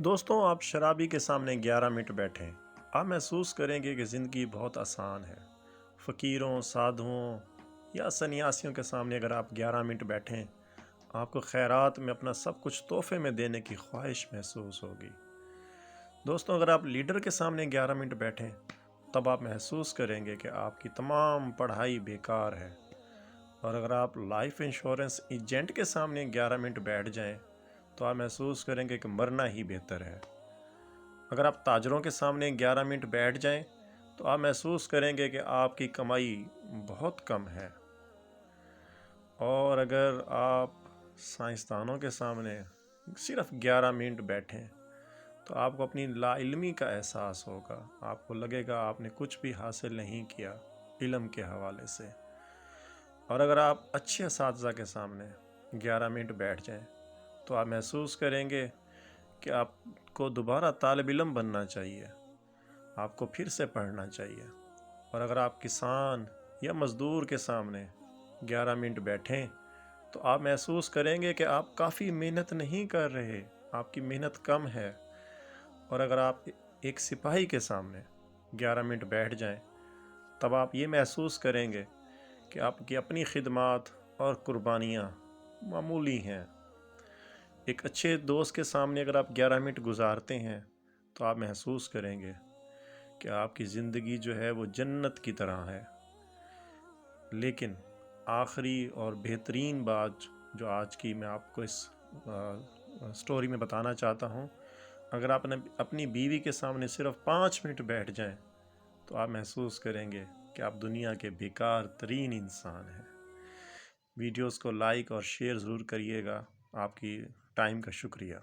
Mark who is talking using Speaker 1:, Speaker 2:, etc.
Speaker 1: دوستوں، آپ شرابی کے سامنے 11 منٹ بیٹھیں، آپ محسوس کریں گے کہ زندگی بہت آسان ہے۔ فقیروں، سادھوؤں یا سنیاسیوں کے سامنے اگر آپ 11 منٹ بیٹھیں، آپ کو خیرات میں اپنا سب کچھ تحفے میں دینے کی خواہش محسوس ہوگی۔ دوستوں، اگر آپ لیڈر کے سامنے 11 منٹ بیٹھیں، تب آپ محسوس کریں گے کہ آپ کی تمام پڑھائی بیکار ہے۔ اور اگر آپ لائف انشورنس ایجنٹ کے سامنے 11 منٹ بیٹھ جائیں تو آپ محسوس کریں گے کہ مرنا ہی بہتر ہے۔ اگر آپ تاجروں کے سامنے 11 منٹ بیٹھ جائیں تو آپ محسوس کریں گے کہ آپ کی کمائی بہت کم ہے۔ اور اگر آپ سائنسدانوں کے سامنے صرف 11 منٹ بیٹھیں تو آپ کو اپنی لا علمی کا احساس ہوگا، آپ کو لگے گا آپ نے کچھ بھی حاصل نہیں کیا علم کے حوالے سے۔ اور اگر آپ اچھے اساتذہ کے سامنے 11 منٹ بیٹھ جائیں تو آپ محسوس کریں گے کہ آپ کو دوبارہ طالب علم بننا چاہیے، آپ کو پھر سے پڑھنا چاہیے۔ اور اگر آپ کسان یا مزدور کے سامنے 11 منٹ بیٹھیں تو آپ محسوس کریں گے کہ آپ کافی محنت نہیں کر رہے، آپ کی محنت کم ہے۔ اور اگر آپ ایک سپاہی کے سامنے 11 منٹ بیٹھ جائیں تب آپ یہ محسوس کریں گے کہ آپ کی اپنی خدمات اور قربانیاں معمولی ہیں۔ ایک اچھے دوست کے سامنے اگر آپ 11 منٹ گزارتے ہیں تو آپ محسوس کریں گے کہ آپ کی زندگی جو ہے وہ جنت کی طرح ہے۔ لیکن آخری اور بہترین بات جو آج کی میں آپ کو اس سٹوری میں بتانا چاہتا ہوں، اگر آپ اپنی بیوی کے سامنے صرف 5 منٹ بیٹھ جائیں تو آپ محسوس کریں گے کہ آپ دنیا کے بیکار ترین انسان ہیں۔ ویڈیوز کو لائک اور شیئر ضرور کریے گا۔ آپ کی ٹائم کا شکریہ۔